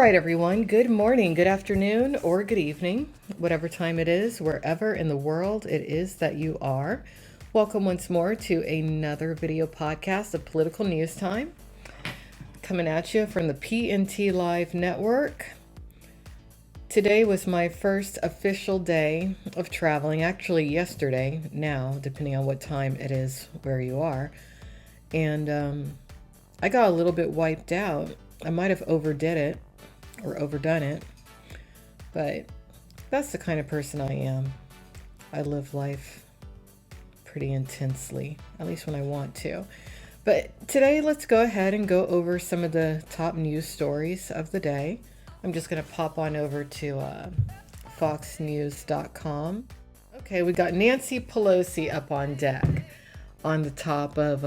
right, everyone. Good morning, good afternoon, or good evening, whatever time it is, wherever in the world it is that you are. Welcome once more to another video podcast of Political News Time. Coming at you from the PNT Live Network. Today was my first official day of traveling, actually yesterday, now, depending on what time it is where you are. And I got a little bit wiped out. I might have overdid it or overdone it, but that's the kind of person I am. I live life pretty intensely, at least when I want to. But today, let's go ahead and go over some of the top news stories of the day. I'm just going to pop on over to foxnews.com. Okay, we got Nancy Pelosi up on deck on the top of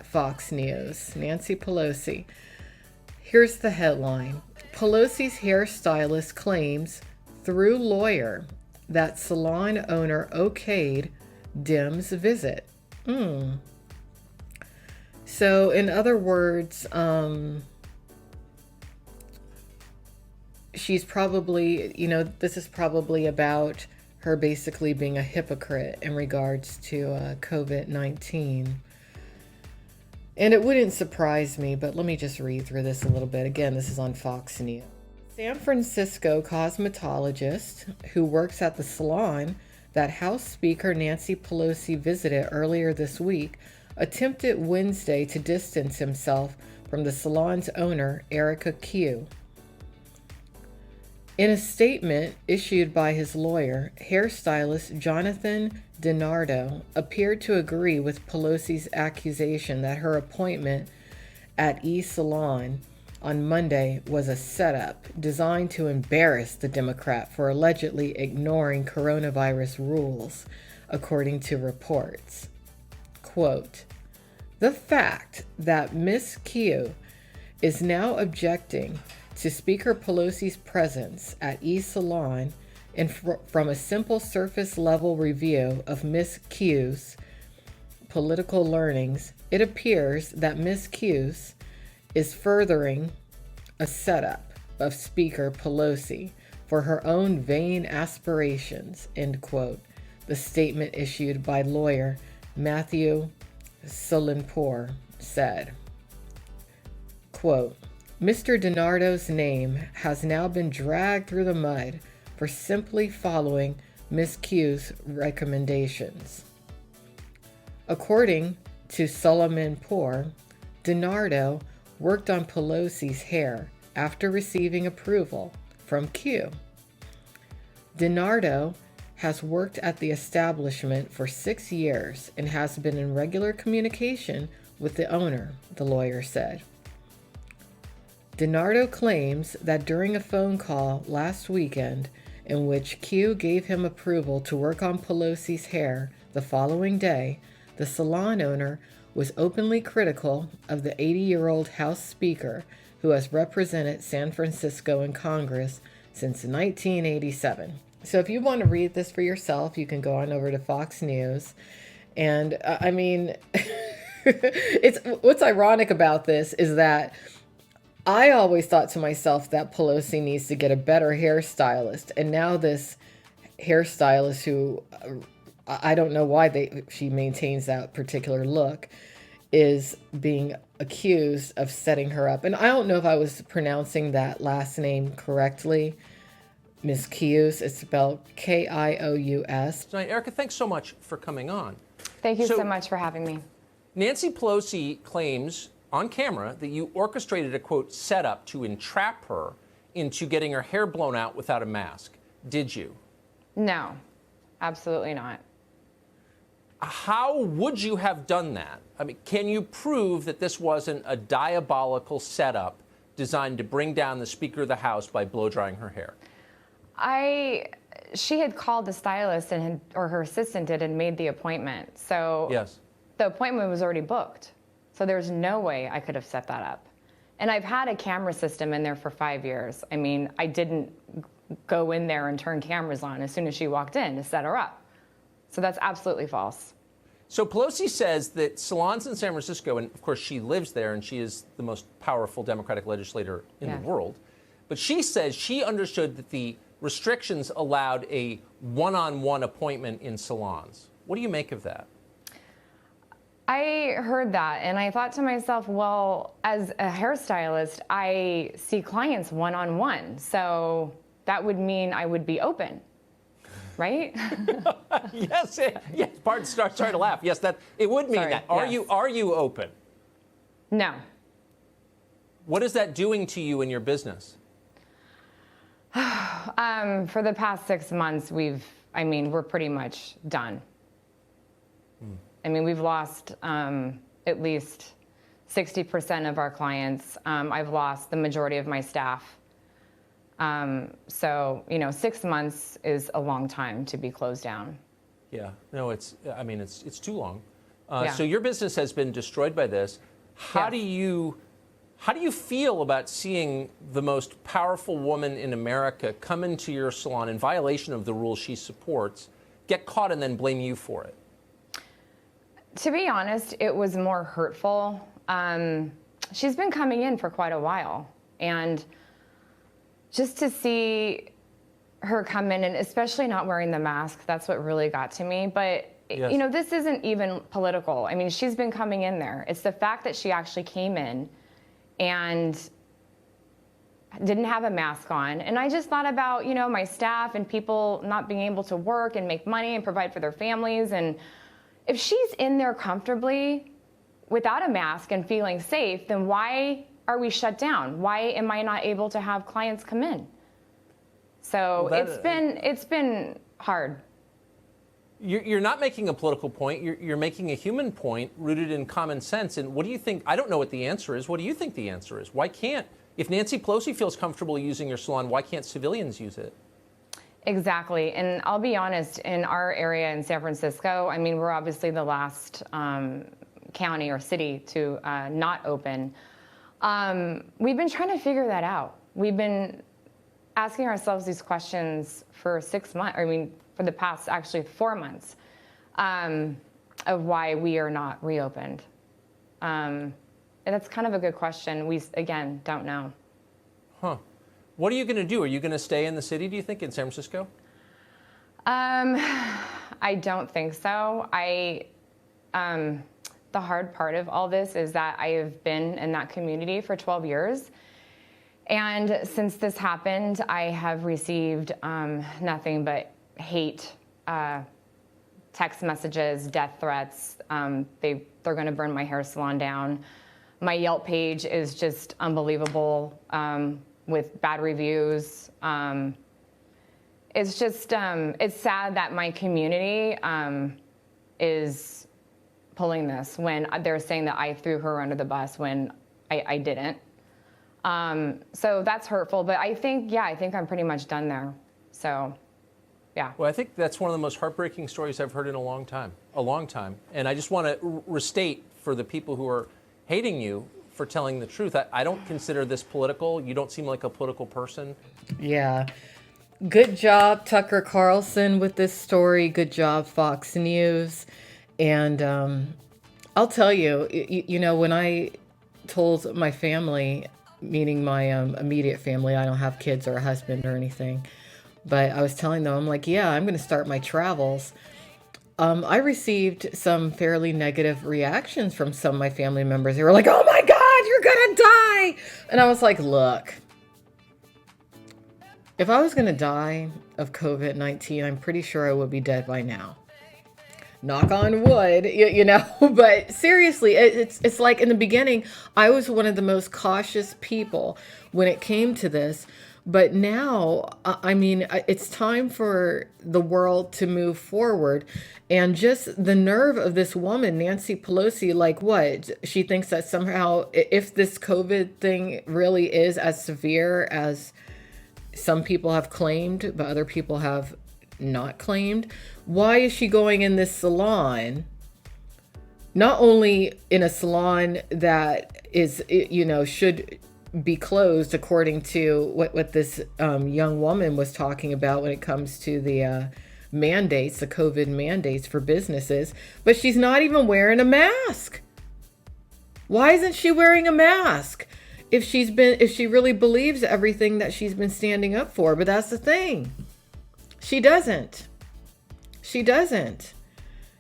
Fox News. Nancy Pelosi. Here's the headline. Pelosi's hairstylist claims through lawyer that salon owner okayed Dem's visit. So in other words, she's probably, this is probably about her basically being a hypocrite in regards to COVID-19. And it wouldn't surprise me, but let me just read through this a little bit. Again, this is on Fox News. San Francisco cosmetologist who works at the salon that House Speaker Nancy Pelosi visited earlier this week attempted Wednesday to distance himself from the salon's owner, Erica Q. In a statement issued by his lawyer, hairstylist Jonathan DiNardo appeared to agree with Pelosi's accusation that her appointment at Salon on Monday was a setup designed to embarrass the Democrat for allegedly ignoring coronavirus rules, according to reports. Quote, "The fact that Ms. Q is now objecting to Speaker Pelosi's presence at Salon and from a simple surface-level review of Ms. Q's political learnings, it appears that Ms. Q's is furthering a setup of Speaker Pelosi for her own vain aspirations," end quote, the statement issued by lawyer Matthew Salinpour said. Quote, "Mr. DiNardo's name has now been dragged through the mud for simply following Ms. Q's recommendations." According to Salinpour, DiNardo worked on Pelosi's hair after receiving approval from Q. DiNardo has worked at the establishment for 6 years and has been in regular communication with the owner, the lawyer said. DiNardo claims that during a phone call last weekend in which Q gave him approval to work on Pelosi's hair the following day, the salon owner was openly critical of the 80-year-old House Speaker who has represented San Francisco in Congress since 1987. So if you want to read this for yourself, you can go on over to Fox News. And I mean, what's ironic about this is that I always thought to myself that Pelosi needs to get a better hairstylist. And now this hairstylist who, I don't know why she maintains that particular look, is being accused of setting her up. And I don't know if I was pronouncing that last name correctly. Ms. Kious, it's spelled Kious. Tonight, Erica, thanks so much for coming on. Thank you so much for having me. Nancy Pelosi claims on camera that you orchestrated a, quote, setup to entrap her into getting her hair blown out without a mask. Did you? No, absolutely not. How would you have done that? I mean, can you prove that this wasn't a diabolical setup designed to bring down the Speaker of the House by blow-drying her hair? She had called the stylist or her assistant did and made the appointment. So yes, the appointment was already booked. So there's no way I could have set that up. And I've had a camera system in there for 5 years. I mean, I didn't go in there and turn cameras on as soon as she walked in to set her up. So that's absolutely false. So Pelosi says that salons in San Francisco, and of course she lives there and she is the most powerful Democratic legislator in the world, But she says she understood that the restrictions allowed a one-on-one appointment in salons. What do you make of that? I heard that and I thought to myself, well, as a hairstylist, I see clients one-on-one. So that would mean I would be open, right? Yes, yes. Pardon, sorry to laugh. Yes, that it would mean that. Are you open? No. What is that doing to you in your business? For the past 6 months, we're pretty much done. I mean, we've lost at least 60% of our clients. I've lost the majority of my staff. So, 6 months is a long time to be closed down. Yeah, no, it's too long. Yeah. So your business has been destroyed by this. How do you feel about seeing the most powerful woman in America come into your salon in violation of the rules she supports, get caught, and then blame you for it? To be honest, it was more hurtful. She's been coming in for quite a while, and just to see her come in, and especially not wearing the mask, that's what really got to me. But yes. This isn't even political. I mean, she's been coming in there. It's the fact that she actually came in and didn't have a mask on. And I just thought about, my staff and people not being able to work and make money and provide for their families. And if she's in there comfortably without a mask and feeling safe, then why are we shut down? Why am I not able to have clients come in? So it's been hard. You're not making a political point. You're making a human point rooted in common sense. And what do you think? I don't know what the answer is. What do you think the answer is? Why can't, if Nancy Pelosi feels comfortable using your salon, why can't civilians use it? Exactly. And I'll be honest, in our area in San Francisco, we're obviously the last county or city to not open. We've been trying to figure that out. We've been asking ourselves these questions for 6 months, for the past actually 4 months, of why we are not reopened. And that's kind of a good question. We, again, don't know. Huh. What are you going to do? Are you going to stay in the city, do you think, in San Francisco? I don't think so. The hard part of all this is that I have been in that community for 12 years. And since this happened, I have received nothing but hate, text messages, death threats. They're going to burn my hair salon down. My Yelp page is just unbelievable with bad reviews. It's just, it's sad that my community is pulling this when they're saying that I threw her under the bus when I didn't. So that's hurtful, but I think I'm pretty much done there. So, yeah. Well, I think that's one of the most heartbreaking stories I've heard in a long time. And I just want to restate for the people who are hating you for telling the truth. I don't consider this political. You don't seem like a political person. Yeah. Good job, Tucker Carlson, with this story. Good job, Fox News. And I'll tell you, when I told my family, meaning my immediate family, I don't have kids or a husband or anything, but I was telling them, I'm like, yeah, I'm going to start my travels. I received some fairly negative reactions from some of my family members. They were like, oh my God, you're going to die. And I was like, look, if I was going to die of COVID-19, I'm pretty sure I would be dead by now. Knock on wood, but seriously, it's like in the beginning, I was one of the most cautious people when it came to this. But now, it's time for the world to move forward. And just the nerve of this woman, Nancy Pelosi, like what? She thinks that somehow if this COVID thing really is as severe as some people have claimed, but other people have not claimed, why is she going in this salon? Not only in a salon that is, should be closed according to what this young woman was talking about when it comes to the mandates, the COVID mandates for businesses, but she's not even wearing a mask. Why isn't she wearing a mask? if she really believes everything that she's been standing up for. But that's the thing. She doesn't. She doesn't.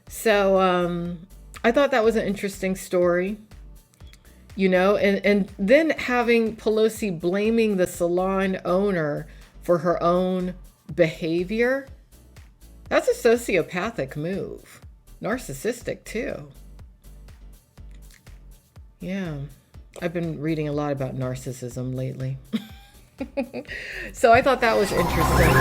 So I thought that was an interesting story. You know, and then having Pelosi blaming the salon owner for her own behavior, that's a sociopathic move. Narcissistic too. Yeah, I've been reading a lot about narcissism lately. So I thought that was interesting.